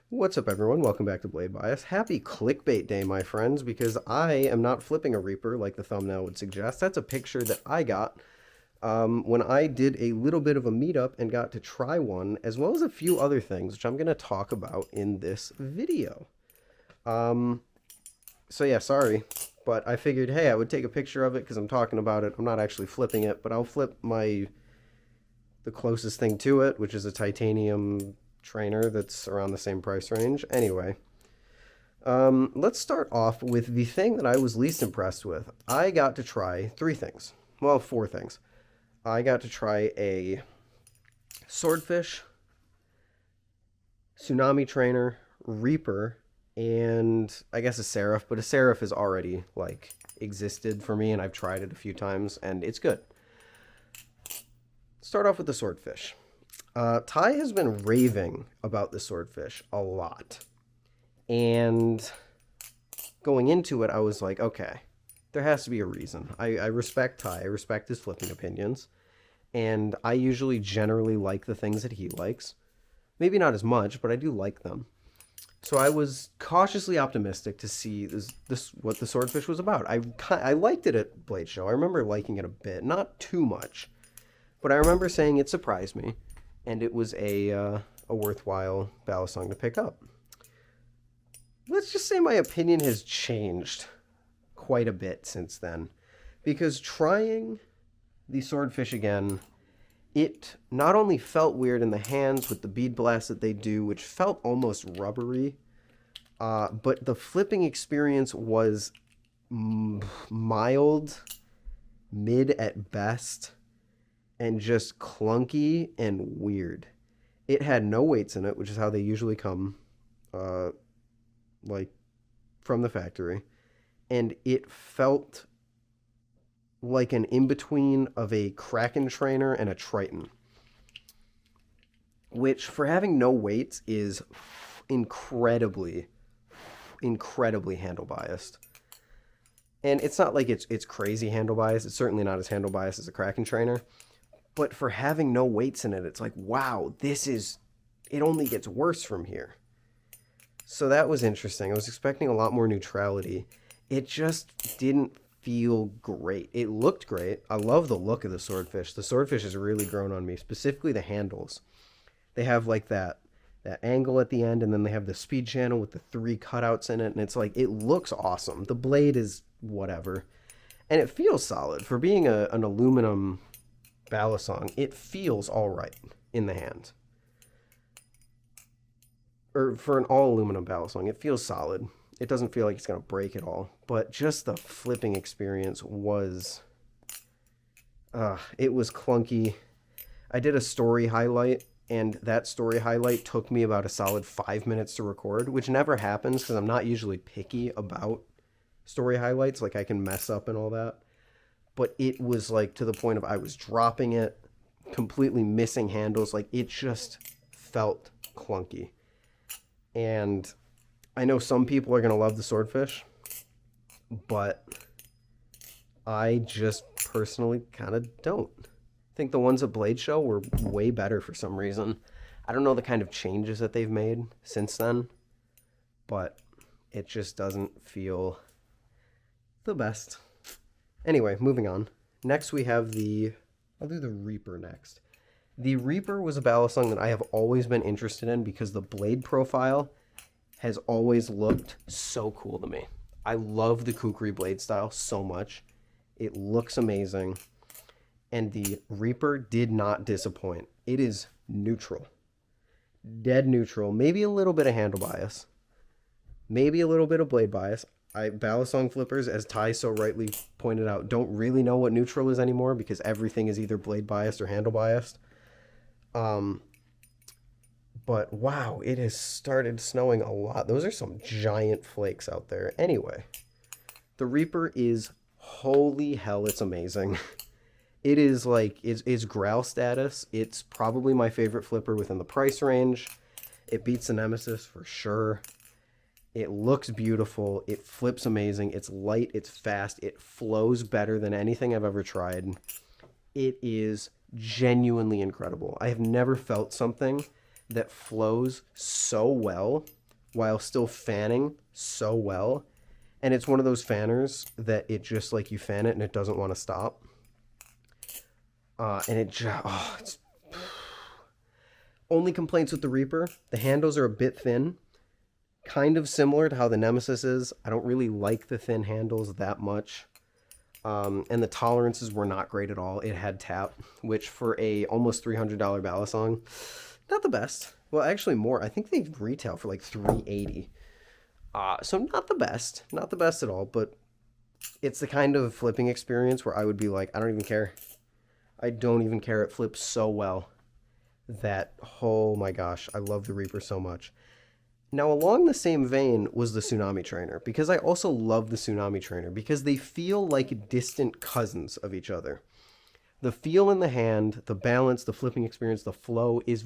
What's up, everyone? Welcome back to Blade Bias. Happy clickbait day, my friends, because I am not flipping a Reaper like the thumbnail would suggest. That's a picture that I got when I did a little bit of a meetup and got to try one, as well as a few other things, which I'm going to talk about in this video. So yeah, sorry, but I figured, hey, I would take a picture of it because I'm talking about it. I'm not actually flipping it, but I'll flip the closest thing to it, which is a titanium trainer that's around the same price range. Anyway, let's start off with the thing that I was least impressed with. I got to try three things. Well, four things. I got to try a swordfish, tsunami trainer, reaper, and I guess a seraph, but a seraph has already existed for me and I've tried it a few times and it's good. Start off with the swordfish. Ty has been raving about the swordfish a lot. And going into it, I was like, okay, there has to be a reason. I respect Ty. I respect his flipping opinions. And I usually generally like the things that he likes. Maybe not as much, but I do like them. So I was cautiously optimistic to see this what the swordfish was about. I liked it at Blade Show. I remember liking it a bit. Not too much. But I remember saying it surprised me. And it was a worthwhile balisong to pick up. Let's just say my opinion has changed quite a bit since then. Because trying the swordfish again, it not only felt weird in the hands with the bead blast that they do, which felt almost rubbery, but the flipping experience was mild, mid at best, and just clunky and weird. It had no weights in it, which is how they usually come, from the factory. And it felt like an in-between of a Kraken trainer and a Triton. Which, for having no weights, is incredibly handle biased. And it's not like it's crazy handle biased. It's certainly not as handle biased as a Kraken trainer. But for having no weights in it, it's like, wow, it only gets worse from here. So that was interesting. I was expecting a lot more neutrality. It just didn't feel great. It looked great. I love the look of the swordfish. The swordfish has really grown on me, specifically the handles. They have that angle at the end, and then they have the speed channel with the 3 cutouts in it, and it's like, it looks awesome. The blade is whatever. And it feels solid. For being an aluminum balisong, it feels all right in the hand. Or for an all aluminum balisong, it feels solid. It doesn't feel like it's going to break at all. But just the flipping experience was... it was clunky. I did a story highlight, and that story highlight took me about a solid 5 minutes to record, which never happens because I'm not usually picky about story highlights. Like, I can mess up and all that. But it was to the point of I was dropping it, completely missing handles. It just felt clunky. And I know some people are going to love the swordfish, but I just personally kind of don't. I think the ones at Blade Show were way better for some reason. I don't know the kind of changes that they've made since then, but it just doesn't feel the best. Anyway, moving on. Next we have I'll do the Reaper next. The Reaper was a balisong that I have always been interested in because the blade profile has always looked so cool to me. I love the kukri blade style so much. It looks amazing. And the Reaper did not disappoint. It is neutral. Dead neutral. Maybe a little bit of handle bias. Maybe a little bit of blade bias. Balisong flippers, as Ty so rightly pointed out, don't really know what neutral is anymore because everything is either blade biased or handle biased. But wow, it has started snowing a lot. Those are some giant flakes out there. Anyway, the Reaper is, holy hell, it's amazing. It is it's growl status. It's probably my favorite flipper within the price range. It beats the Nemesis for sure. It looks beautiful. It flips amazing. It's light. It's fast. It flows better than anything I've ever tried. It is genuinely incredible. I have never felt something that flows so well while still fanning so well. And it's one of those fanners that it just like you fan it and it doesn't want to stop. And it just, it's only complaints with the Reaper. The handles are a bit thin, kind of similar to how the Nemesis is. I don't really like the thin handles that much. And the tolerances were not great at all. It had tap, which for a almost $300 balisong, not the best. Well, actually more. I think they retail for like $380. So not the best at all, but it's the kind of flipping experience where I would be like, I don't even care. I don't even care. It flips so well that, oh my gosh, I love the Reaper so much. Now, along the same vein was the Tsunami Trainer, because I also love the Tsunami Trainer because they feel like distant cousins of each other. The feel in the hand, the balance, the flipping experience, the flow is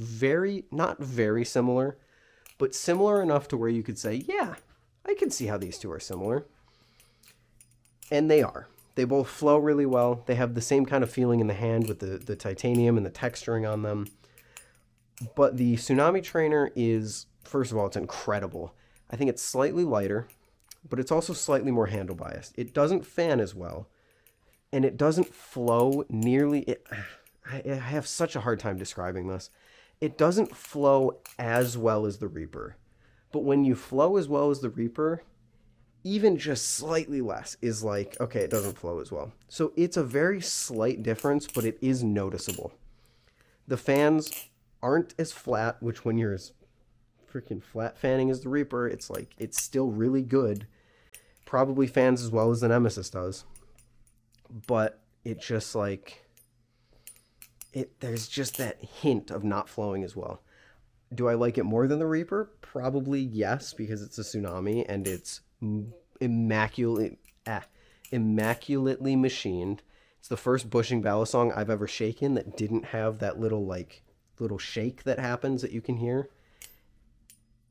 not very similar, but similar enough to where you could say, yeah, I can see how these two are similar. And they are. They both flow really well. They have the same kind of feeling in the hand with the titanium and the texturing on them. But the Tsunami Trainer is, first of all, it's incredible. I think it's slightly lighter, but it's also slightly more handle biased. It doesn't fan as well, and it doesn't flow nearly... I have such a hard time describing this. It doesn't flow as well as the Reaper. But when you flow as well as the Reaper, even just slightly less is like, okay, it doesn't flow as well. So it's a very slight difference, but it is noticeable. The fans aren't as flat, which when you're as freaking flat fanning as the Reaper, it's like, it's still really good. Probably fans as well as the Nemesis does. But it just like, there's just that hint of not flowing as well. Do I like it more than the Reaper? Probably yes, because it's a Tsunami and it's immaculately machined. It's the first bushing balisong I've ever shaken that didn't have that little shake that happens that you can hear.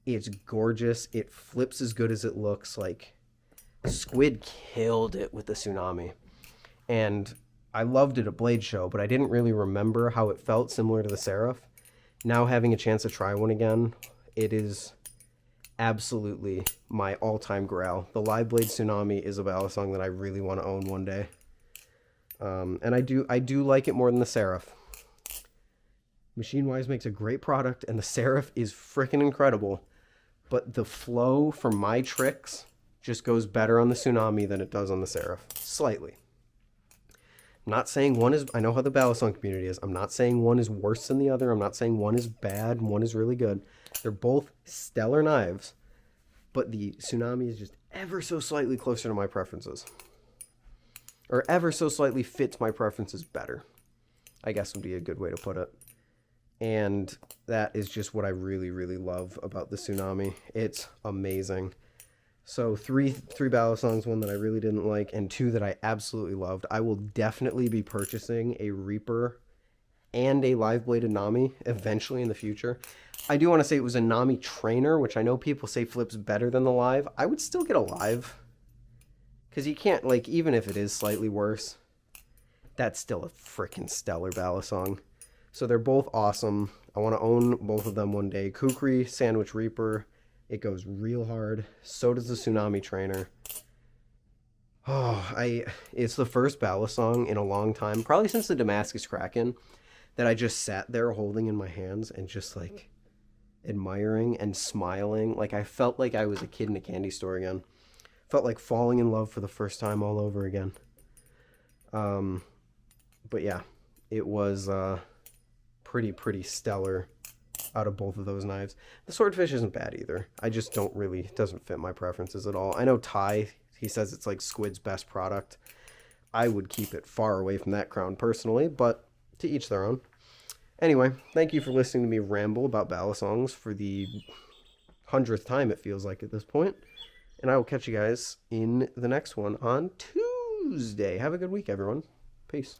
It's gorgeous. It flips as good as it looks. Like, Squid killed it with the Tsunami. And I loved it at Blade Show, but I didn't really remember how it felt similar to the Seraph. Now having a chance to try one again, it is absolutely my all-time grail. The Live Blade Tsunami is a balisong that I really want to own one day. And I do like it more than the Seraph. Machine-wise makes a great product, and the Seraph is freaking incredible. But the flow for my tricks just goes better on the Tsunami than it does on the Seraph. Slightly. I'm not saying one is... I know how the balisong community is. I'm not saying one is worse than the other. I'm not saying one is bad and one is really good. They're both stellar knives. But the Tsunami is just ever so slightly closer to my preferences. Or ever so slightly fits my preferences better, I guess would be a good way to put it. And that is just what I really, really love about the Tsunami. It's amazing. So three balisongs, one that I really didn't like, and two that I absolutely loved. I will definitely be purchasing a Reaper and a live bladed Nami eventually in the future. I do want to say it was a Nami Trainer, which I know people say flips better than the live. I would still get a live. Because you can't, like, even if it is slightly worse, that's still a freaking stellar balisong. So they're both awesome. I want to own both of them one day. Kukri, Sandwich Reaper, it goes real hard. So does the Tsunami Trainer. Oh, it's the first balisong in a long time, probably since the Damascus Kraken, that I just sat there holding in my hands and just, like, admiring and smiling. Like, I felt like I was a kid in a candy store again. Felt like falling in love for the first time all over again. But yeah, it was pretty stellar out of both of those knives. The Swordfish isn't bad either. I just don't really, it doesn't fit my preferences at all. I know Ty, he says it's like Squid's best product. I would keep it far away from that crown personally, but to each their own. Anyway, thank you for listening to me ramble about balisongs for the 100th time it feels like at this point. And I will catch you guys in the next one on Tuesday. Have a good week, everyone. Peace.